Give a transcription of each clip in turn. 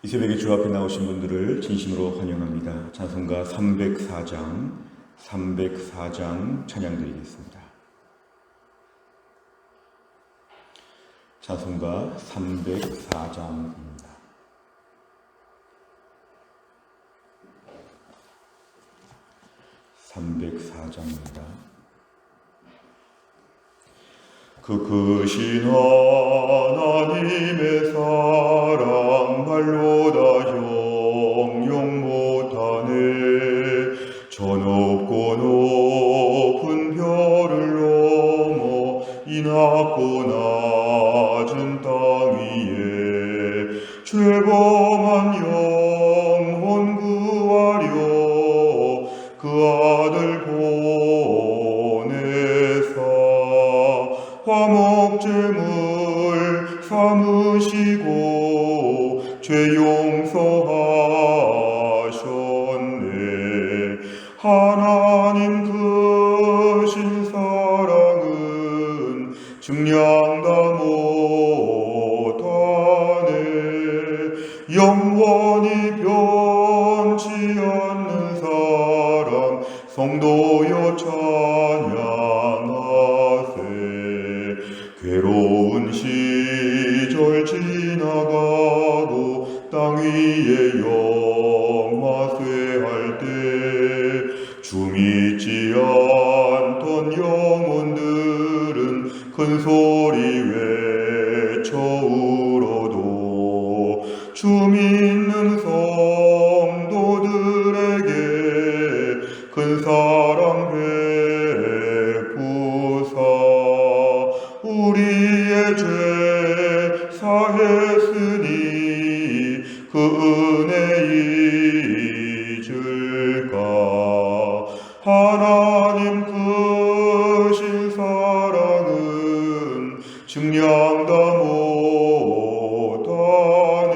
이 새벽에 주 앞에 나오신 분들을 진심으로 환영합니다. 찬송가 304장 찬양 드리겠습니다. 찬송가 304장입니다. 그 크신 하나님의 사랑 말로 다 형용 못하네. 저 높고 높은 별을 넘어 이 낮고 낮은 땅 위에 죄범한 영혼 구하려 그 아들 보내사 화목제물 삼으시고 죄 용서하셨네. 하나님 크신 사랑은 증량다 못하네. 영원히 변치 않는 사랑 성도여 찬양하세. 괴로운 시절 지나가고 땅 위에 영화쇠할 때 주 믿지 않던 영혼들은 큰 소리 외쳐 울어도 주 믿는 성도들에게 큰 사랑 베푸사 우리의 죄 사했으니 그 은혜 잊을까. 하나님 크신 사랑은 증량다 못하네.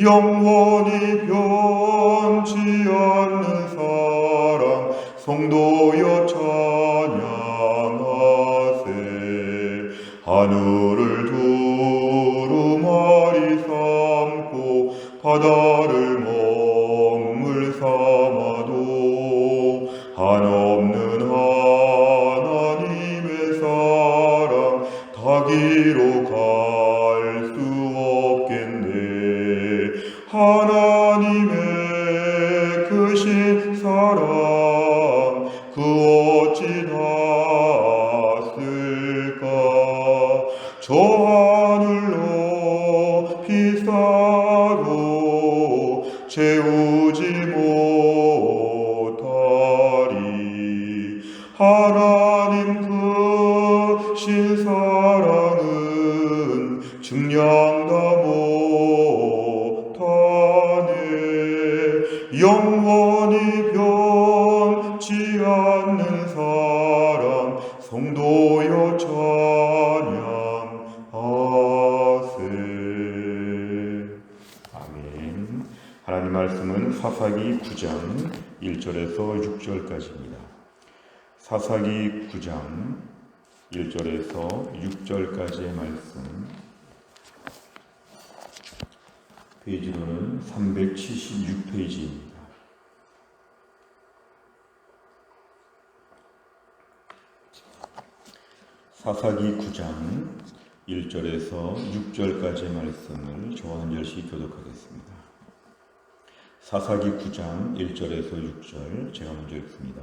영원히 변치 않는 사랑 성도여 찬양하세. 하늘을 두루마리 삼고 바다를 먹물 삼아도 한없는 하나님의 사랑 닿기로 갈 수 없겠네. 하나님의 크신 사랑 그 어찌 닿았을까. 저 하늘로 비싸도 채우지 못하리. 하나님 크신 사랑은 증량다 못하네. 영원히 변치 않는 사랑 성도여 찬양하세. 아멘. 하나님 말씀은 사사기 9장 1절에서 6절까지입니다. 사사기 9장 1절에서 6절까지의 말씀, 페이지로는 376페이지입니다. 사사기 9장 1절에서 6절까지의 말씀을 저와 한 절씩 교독하겠습니다. 사사기 9장 1절에서 6절 제가 먼저 읽습니다.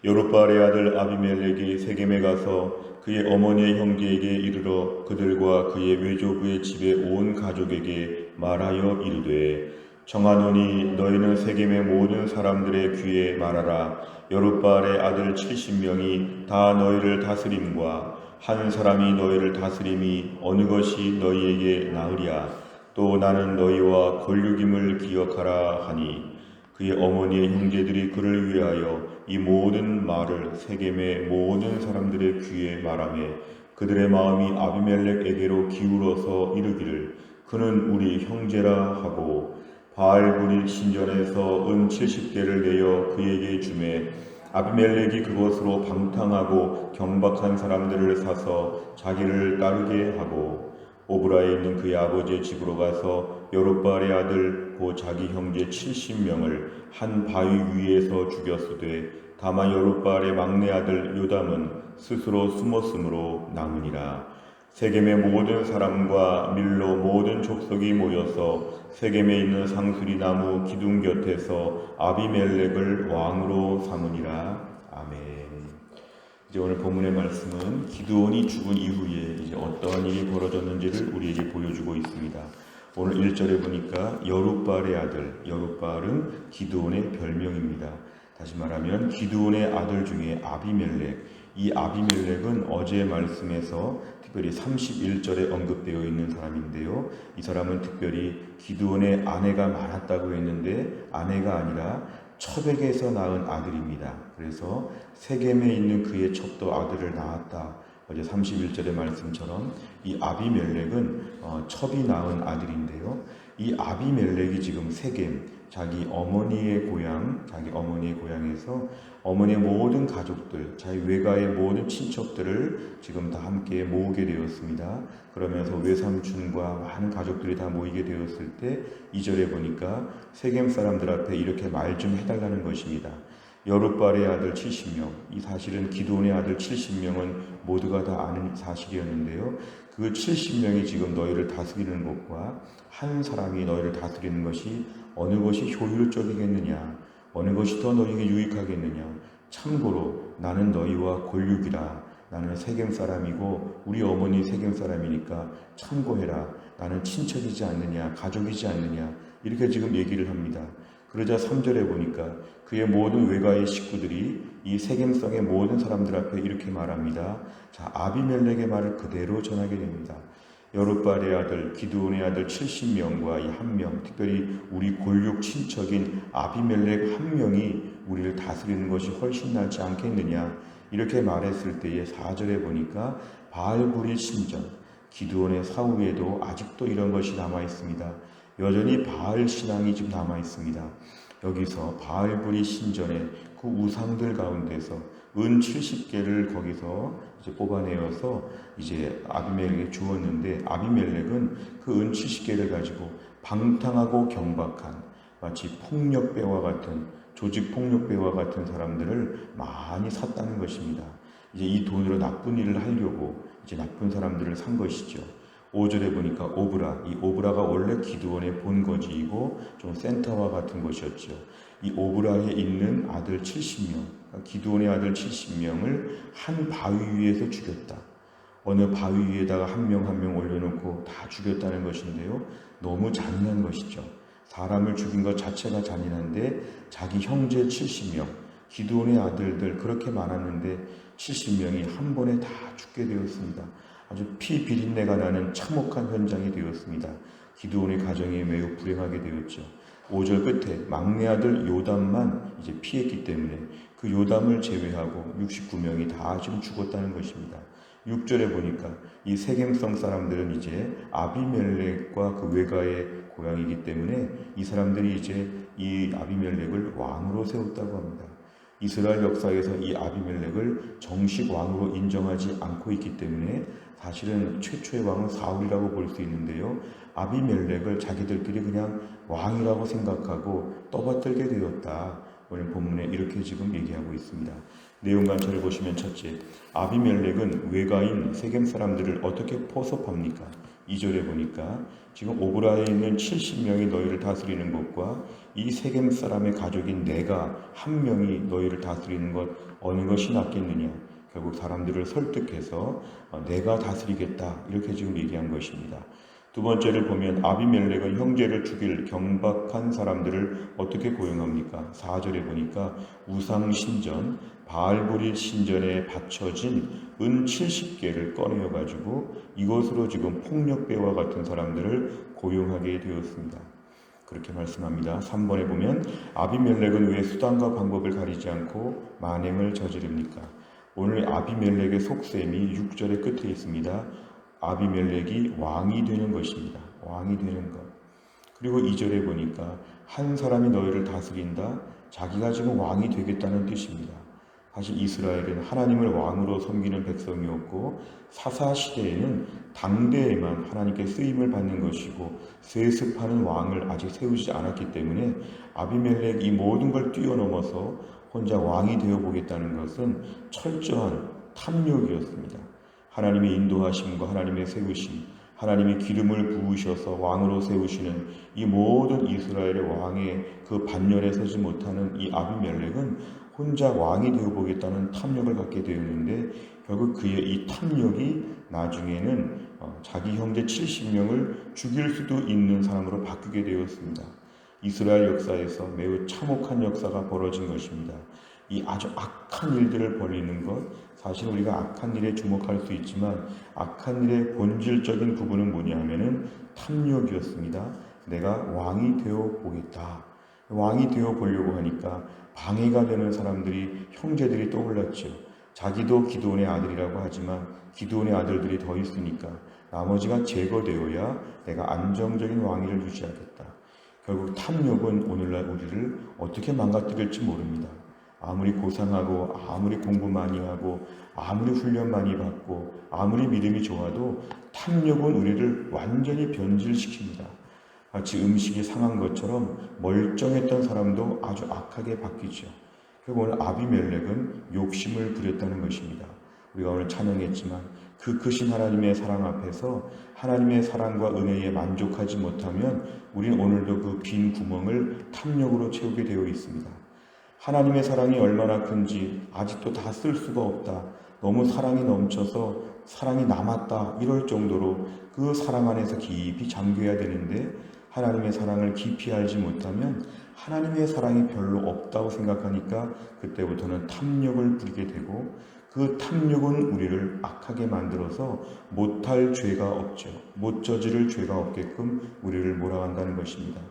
여룻바알의 아들 아비멜렉이 세겜에 가서 그의 어머니의 형제에게 이르러 그들과 그의 외조부의 집에 온 가족에게 말하여 이르되 청하노니 너희는 세겜의 모든 사람들의 귀에 말하라. 여룻바알의 아들 70명이 다 너희를 다스림과 한 사람이 너희를 다스림이 어느 것이 너희에게 나으랴. 또 나는 너희와 권륙임을 기억하라 하니 그의 어머니의 형제들이 그를 위하여 이 모든 말을 세겜의 모든 사람들의 귀에 말하매 그들의 마음이 아비멜렉에게로 기울어서 이르기를 그는 우리 형제라 하고 바알불 신전에서 은 70개를 내어 그에게 주매 아비멜렉이 그것으로 방탕하고 경박한 사람들을 사서 자기를 따르게 하고 오브라에 있는 그의 아버지의 집으로 가서 여룹바알의 아들 곧 자기 형제 70명을 한 바위 위에서 죽였으되 다만 여룹바알의 막내 아들 요담은 스스로 숨었으므로 남으니라. 세겜의 모든 사람과 밀로 모든 족속이 모여서 세겜에 있는 상수리 나무 기둥 곁에서 아비멜렉을 왕으로 삼으니라. 아멘. 이제 오늘 본문의 말씀은 기드온이 죽은 이후에 이제 어떠한 일이 벌어졌는지를 우리에게 보여주고 있습니다. 오늘 1절에 보니까 여룹바알의 아들, 여룹바알은 기드온의 별명입니다. 다시 말하면 기드온의 아들 중에 아비멜렉, 이 아비멜렉은 어제 말씀에서 특별히 31절에 언급되어 있는 사람인데요. 이 사람은 특별히 기드온의 아내가 많았다고 했는데 아내가 아니라 첩에게서 낳은 아들입니다. 그래서 세겜에 있는 그의 첩도 아들을 낳았다. 어제 31절의 말씀처럼 이 아비멜렉은 첩이 낳은 아들인데요. 이 아비멜렉이 지금 세겜, 자기 어머니의 고향에서 어머니의 모든 가족들, 자기 외가의 모든 친척들을 지금 다 함께 모으게 되었습니다. 그러면서 외삼촌과 많은 가족들이 다 모이게 되었을 때 2절에 보니까 세겜 사람들 앞에 이렇게 말 좀 해달라는 것입니다. 여룹바알의 아들 70명, 이 사실은 기드온의 아들 70명은 모두가 다 아는 사실이었는데요. 그 70명이 지금 너희를 다스리는 것과 한 사람이 너희를 다스리는 것이 어느 것이 효율적이겠느냐, 어느 것이 더 너희에게 유익하겠느냐. 참고로 나는 너희와 골육이라. 나는 세겜 사람이고 우리 어머니 세겜 사람이니까 참고해라. 나는 친척이지 않느냐, 가족이지 않느냐. 이렇게 지금 얘기를 합니다. 그러자 3절에 보니까 그의 모든 외가의 식구들이 이 세겜성의 모든 사람들 앞에 이렇게 말합니다. 자, 아비멜렉의 말을 그대로 전하게 됩니다. 여룹바알의 아들 기드온의 아들 70명과 이 한 명, 특별히 우리 골육 친척인 아비멜렉 한 명이 우리를 다스리는 것이 훨씬 낫지 않겠느냐, 이렇게 말했을 때에 4절에 보니까 바알불의 신전, 기드온의 사후에도 아직도 이런 것이 남아 있습니다. 여전히 바알 신앙이 지금 남아 있습니다. 여기서 바알불의 신전에 그 우상들 가운데서 은 70개를 거기서 이제 뽑아내어서 이제 아비멜렉에 주었는데, 아비멜렉은 그 은 70개를 가지고 방탕하고 경박한, 마치 폭력배와 같은, 조직 폭력배와 같은 사람들을 많이 샀다는 것입니다. 이제 이 돈으로 나쁜 일을 하려고 이제 나쁜 사람들을 산 것이죠. 5절에 보니까 오브라, 이 오브라가 원래 기드온의 본거지이고 좀 센터와 같은 것이었죠. 이 오브라에 있는 아들 70명, 기드온의 아들 70명을 한 바위 위에서 죽였다. 어느 바위 위에다가 한 명 한 명 올려놓고 다 죽였다는 것인데요. 너무 잔인한 것이죠. 사람을 죽인 것 자체가 잔인한데 자기 형제 70명, 기드온의 아들들 그렇게 많았는데 70명이 한 번에 다 죽게 되었습니다. 아주 피 비린내가 나는 참혹한 현장이 되었습니다. 기드온의 가정이 매우 불행하게 되었죠. 5절 끝에 막내 아들 요담만 이제 피했기 때문에 그 요담을 제외하고 69명이 다 지금 죽었다는 것입니다. 6절에 보니까 이 세겜성 사람들은 이제 아비멜렉과 그 외가의 고향이기 때문에 이 사람들이 이제 이 아비멜렉을 왕으로 세웠다고 합니다. 이스라엘 역사에서 이 아비멜렉을 정식 왕으로 인정하지 않고 있기 때문에 사실은 최초의 왕은 사울이라고 볼 수 있는데요. 아비멜렉을 자기들끼리 그냥 왕이라고 생각하고 떠받들게 되었다. 오늘 본문에 이렇게 지금 얘기하고 있습니다. 내용 관찰을 보시면 첫째, 아비멜렉은 외가인 세겜 사람들을 어떻게 포섭합니까? 2절에 보니까 지금 오브라에 있는 70명이 너희를 다스리는 것과 이 세겜 사람의 가족인 내가 한 명이 너희를 다스리는 것 어느 것이 낫겠느냐. 결국 사람들을 설득해서 내가 다스리겠다 이렇게 지금 얘기한 것입니다. 두 번째를 보면 아비멜렉은 형제를 죽일 경박한 사람들을 어떻게 고용합니까? 4절에 보니까 우상신전, 바알불의 신전에 바쳐진 은 70개를 꺼내어가지고 이것으로 지금 폭력배와 같은 사람들을 고용하게 되었습니다. 그렇게 말씀합니다. 3번에 보면 아비멜렉은 왜 수단과 방법을 가리지 않고 만행을 저지릅니까? 오늘 아비멜렉의 속셈이 6절의 끝에 있습니다. 아비멜렉이 왕이 되는 것입니다. 왕이 되는 것. 그리고 2절에 보니까 한 사람이 너희를 다스린다. 자기가 지금 왕이 되겠다는 뜻입니다. 사실 이스라엘은 하나님을 왕으로 섬기는 백성이었고 사사시대에는 당대에만 하나님께 쓰임을 받는 것이고 세습하는 왕을 아직 세우지 않았기 때문에 아비멜렉 이 모든 걸 뛰어넘어서 혼자 왕이 되어보겠다는 것은 철저한 탐욕이었습니다. 하나님의 인도하심과 하나님의 세우심, 하나님이 기름을 부으셔서 왕으로 세우시는 이 모든 이스라엘의 왕의 그 반열에 서지 못하는 이 아비멜렉은 혼자 왕이 되어보겠다는 탐욕을 갖게 되었는데 결국 그의 이 탐욕이 나중에는 자기 형제 70명을 죽일 수도 있는 사람으로 바뀌게 되었습니다. 이스라엘 역사에서 매우 참혹한 역사가 벌어진 것입니다. 이 아주 악한 일들을 벌이는 것, 사실 우리가 악한 일에 주목할 수 있지만 악한 일의 본질적인 부분은 뭐냐면은 탐욕이었습니다. 내가 왕이 되어 보겠다. 왕이 되어 보려고 하니까 방해가 되는 사람들이 형제들이 떠올랐죠. 자기도 기드온의 아들이라고 하지만 기드온의 아들들이 더 있으니까 나머지가 제거되어야 내가 안정적인 왕위를 유지하겠다. 결국 탐욕은 오늘날 우리를 어떻게 망가뜨릴지 모릅니다. 아무리 고상하고 아무리 공부 많이 하고 아무리 훈련 많이 받고 아무리 믿음이 좋아도 탐욕은 우리를 완전히 변질시킵니다. 마치 음식이 상한 것처럼 멀쩡했던 사람도 아주 악하게 바뀌죠. 결국 오늘 아비멜렉은 욕심을 부렸다는 것입니다. 우리가 오늘 찬양했지만 그 크신 하나님의 사랑 앞에서 하나님의 사랑과 은혜에 만족하지 못하면 우리는 오늘도 그 빈 구멍을 탐욕으로 채우게 되어 있습니다. 하나님의 사랑이 얼마나 큰지 아직도 다 쓸 수가 없다. 너무 사랑이 넘쳐서 사랑이 남았다. 이럴 정도로 그 사랑 안에서 깊이 잠겨야 되는데 하나님의 사랑을 깊이 알지 못하면 하나님의 사랑이 별로 없다고 생각하니까 그때부터는 탐욕을 부리게 되고 그 탐욕은 우리를 악하게 만들어서 못할 죄가 없죠. 못 저지를 죄가 없게끔 우리를 몰아간다는 것입니다.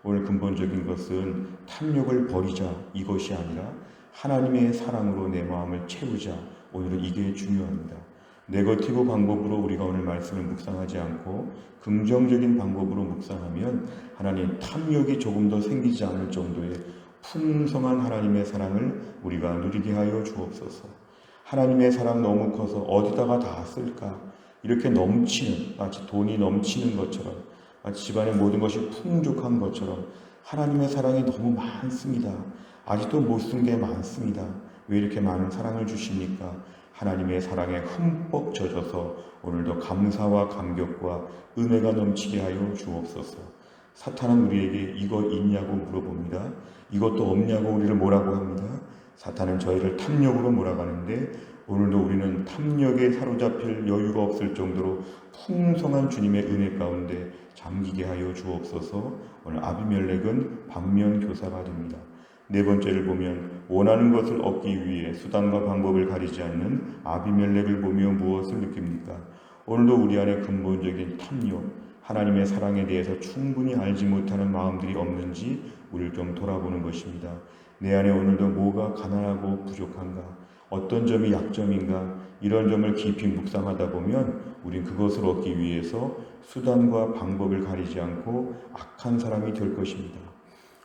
오늘 근본적인 것은 탐욕을 버리자 이것이 아니라 하나님의 사랑으로 내 마음을 채우자. 오늘은 이게 중요합니다. 네거티브 방법으로 우리가 오늘 말씀을 묵상하지 않고 긍정적인 방법으로 묵상하면 하나님 탐욕이 조금 더 생기지 않을 정도의 풍성한 하나님의 사랑을 우리가 누리게 하여 주옵소서. 하나님의 사랑 너무 커서 어디다가 다 쓸까? 이렇게 넘치는, 마치 돈이 넘치는 것처럼, 마치 집안의 모든 것이 풍족한 것처럼 하나님의 사랑이 너무 많습니다. 아직도 못 쓴 게 많습니다. 왜 이렇게 많은 사랑을 주십니까? 하나님의 사랑에 흠뻑 젖어서 오늘도 감사와 감격과 은혜가 넘치게 하여 주옵소서. 사탄은 우리에게 이거 있냐고 물어봅니다. 이것도 없냐고 우리를 뭐라고 합니다. 사탄은 저희를 탐욕으로 몰아가는데 오늘도 우리는 탐욕에 사로잡힐 여유가 없을 정도로 풍성한 주님의 은혜 가운데 잠기게 하여 주옵소서. 오늘 아비멜렉은 반면교사가 됩니다. 네 번째를 보면 원하는 것을 얻기 위해 수단과 방법을 가리지 않는 아비멜렉을 보며 무엇을 느낍니까? 오늘도 우리 안에 근본적인 탐욕, 하나님의 사랑에 대해서 충분히 알지 못하는 마음들이 없는지 우리를 좀 돌아보는 것입니다. 내 안에 오늘도 뭐가 가난하고 부족한가? 어떤 점이 약점인가? 이런 점을 깊이 묵상하다 보면 우린 그것을 얻기 위해서 수단과 방법을 가리지 않고 악한 사람이 될 것입니다.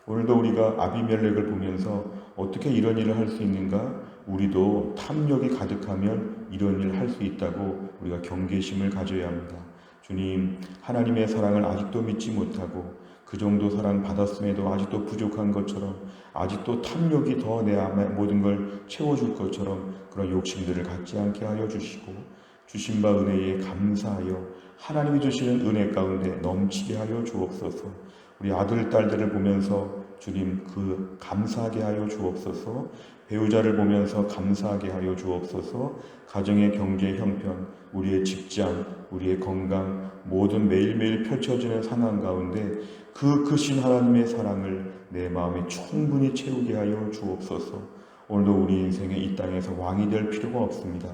오늘도 우리가 아비멜렉을 보면서 어떻게 이런 일을 할 수 있는가? 우리도 탐욕이 가득하면 이런 일을 할 수 있다고 우리가 경계심을 가져야 합니다. 주님, 하나님의 사랑을 아직도 믿지 못하고 그 정도 사랑 받았음에도 아직도 부족한 것처럼 아직도 탐욕이 더 내 모든 걸 채워줄 것처럼 그런 욕심들을 갖지 않게 하여 주시고 주신 바 은혜에 감사하여 하나님이 주시는 은혜 가운데 넘치게 하여 주옵소서. 우리 아들, 딸들을 보면서 주님 그 감사하게 하여 주옵소서. 배우자를 보면서 감사하게 하여 주옵소서. 가정의 경제 형편, 우리의 직장, 우리의 건강, 모든 매일매일 펼쳐지는 상황 가운데 그 크신 하나님의 사랑을 내 마음에 충분히 채우게 하여 주옵소서. 오늘도 우리 인생에 이 땅에서 왕이 될 필요가 없습니다.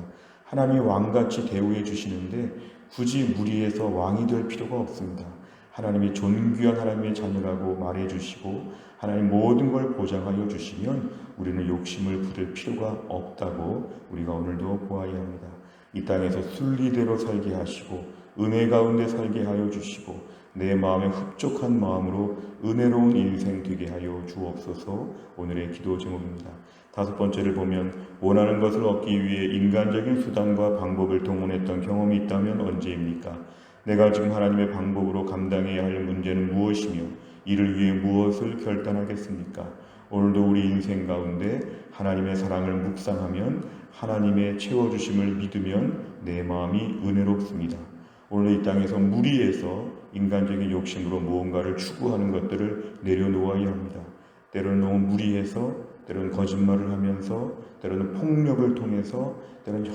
하나님이 왕같이 대우해 주시는데 굳이 무리해서 왕이 될 필요가 없습니다. 하나님이 존귀한 하나님의 자녀라고 말해 주시고 하나님 모든 걸 보장하여 주시면 우리는 욕심을 부릴 필요가 없다고 우리가 오늘도 보아야 합니다. 이 땅에서 순리대로 살게 하시고 은혜 가운데 살게 하여 주시고 내 마음에 흡족한 마음으로 은혜로운 인생 되게 하여 주옵소서. 오늘의 기도 제목입니다. 다섯 번째를 보면 원하는 것을 얻기 위해 인간적인 수단과 방법을 동원했던 경험이 있다면 언제입니까? 내가 지금 하나님의 방법으로 감당해야 할 문제는 무엇이며 이를 위해 무엇을 결단하겠습니까? 오늘도 우리 인생 가운데 하나님의 사랑을 묵상하면 하나님의 채워주심을 믿으면 내 마음이 은혜롭습니다. 오늘 이 땅에서 무리해서 인간적인 욕심으로 무언가를 추구하는 것들을 내려놓아야 합니다. 때로는 너무 무리해서, 때로는 거짓말을 하면서, 때로는 폭력을 통해서, 때로는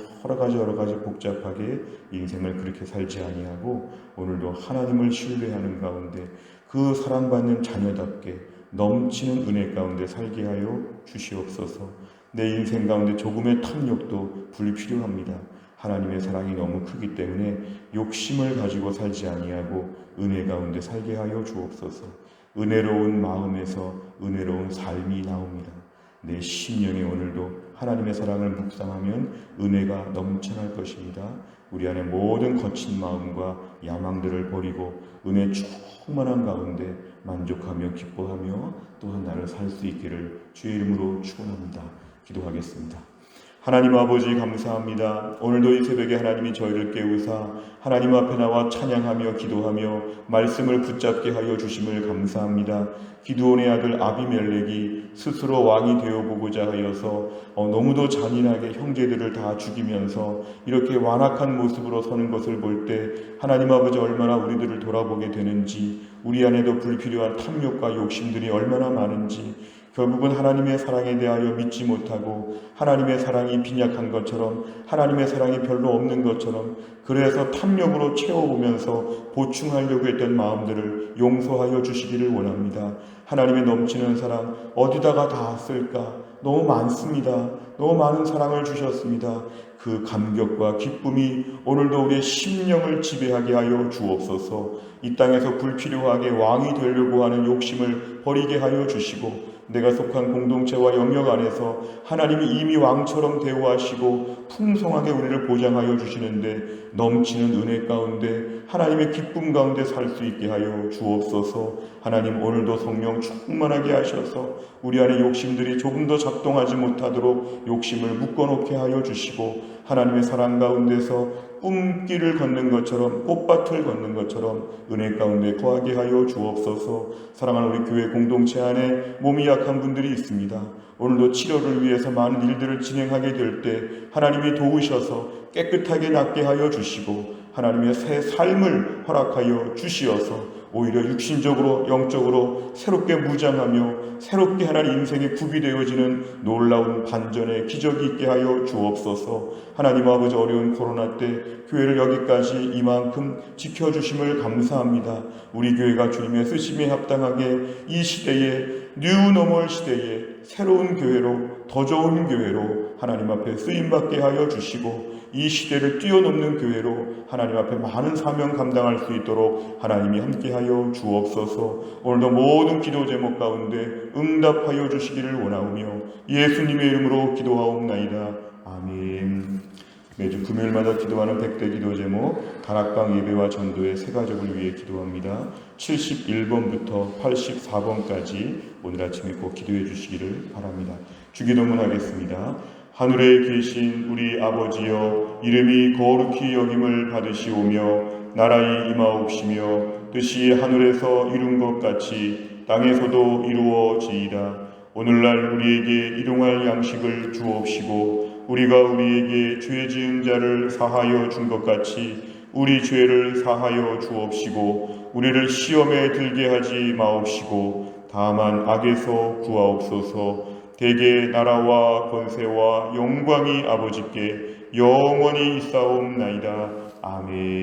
여러 가지 복잡하게 인생을 그렇게 살지 아니하고 오늘도 하나님을 신뢰하는 가운데 그 사랑받는 자녀답게 넘치는 은혜 가운데 살게 하여 주시옵소서. 내 인생 가운데 조금의 탐욕도 불필요합니다. 하나님의 사랑이 너무 크기 때문에 욕심을 가지고 살지 아니하고 은혜 가운데 살게 하여 주옵소서. 은혜로운 마음에서 은혜로운 삶이 나옵니다. 내 심령에 오늘도 하나님의 사랑을 묵상하면 은혜가 넘쳐날 것입니다. 우리 안에 모든 거친 마음과 야망들을 버리고 은혜 충만한 가운데 만족하며 기뻐하며 또한 나를 살 수 있기를 주의 이름으로 축원합니다. 기도하겠습니다. 하나님 아버지 감사합니다. 오늘도 이 새벽에 하나님이 저희를 깨우사 하나님 앞에 나와 찬양하며 기도하며 말씀을 붙잡게 하여 주심을 감사합니다. 기드온의 아들 아비멜렉이 스스로 왕이 되어보고자 하여서 너무도 잔인하게 형제들을 다 죽이면서 이렇게 완악한 모습으로 서는 것을 볼 때 하나님 아버지 얼마나 우리들을 돌아보게 되는지, 우리 안에도 불필요한 탐욕과 욕심들이 얼마나 많은지, 결국은 하나님의 사랑에 대하여 믿지 못하고 하나님의 사랑이 빈약한 것처럼, 하나님의 사랑이 별로 없는 것처럼, 그래서 탐욕으로 채워보면서 보충하려고 했던 마음들을 용서하여 주시기를 원합니다. 하나님의 넘치는 사랑 어디다가 다 쓸까? 너무 많습니다. 너무 많은 사랑을 주셨습니다. 그 감격과 기쁨이 오늘도 우리의 심령을 지배하게 하여 주옵소서. 이 땅에서 불필요하게 왕이 되려고 하는 욕심을 버리게 하여 주시고, 내가 속한 공동체와 영역 안에서 하나님이 이미 왕처럼 대우하시고 풍성하게 우리를 보장하여 주시는데 넘치는 은혜 가운데 하나님의 기쁨 가운데 살 수 있게 하여 주옵소서. 하나님 오늘도 성령 충만하게 하셔서 우리 안에 욕심들이 조금 더 작동하지 못하도록 욕심을 묶어놓게 하여 주시고, 하나님의 사랑 가운데서 꿈길을 걷는 것처럼, 꽃밭을 걷는 것처럼 은혜 가운데 거하게 하여 주옵소서. 사랑하는 우리 교회 공동체 안에 몸이 약한 분들이 있습니다. 오늘도 치료를 위해서 많은 일들을 진행하게 될 때 하나님이 도우셔서 깨끗하게 낫게 하여 주시고 하나님의 새 삶을 허락하여 주시어서 오히려 육신적으로 영적으로 새롭게 무장하며 새롭게 하나님 인생에 구비되어지는 놀라운 반전의 기적이 있게 하여 주옵소서. 하나님 아버지 어려운 코로나 때 교회를 여기까지 이만큼 지켜주심을 감사합니다. 우리 교회가 주님의 쓰심에 합당하게 이 시대에 뉴노멀 시대에 새로운 교회로, 더 좋은 교회로 하나님 앞에 쓰임받게 하여 주시고 이 시대를 뛰어넘는 교회로 하나님 앞에 많은 사명 감당할 수 있도록 하나님이 함께하여 주옵소서. 오늘도 모든 기도 제목 가운데 응답하여 주시기를 원하오며 예수님의 이름으로 기도하옵나이다. 아멘. 매주 금요일마다 기도하는 100대 기도 제목 다락방 예배와 전도의 세 가족을 위해 기도합니다. 71번부터 84번까지 오늘 아침에 꼭 기도해 주시기를 바랍니다. 주기도문 하겠습니다. 하늘에 계신 우리 아버지여, 이름이 거룩히 여김을 받으시오며 나라의 임하옵시며 뜻이 하늘에서 이룬 것 같이 땅에서도 이루어지이다. 오늘날 우리에게 일용할 양식을 주옵시고 우리가 우리에게 죄 지은 자를 사하여 준 것 같이 우리 죄를 사하여 주옵시고 우리를 시험에 들게 하지 마옵시고 다만 악에서 구하옵소서. 대개 나라와 권세와 영광이 아버지께 영원히 있사옵나이다. 아멘.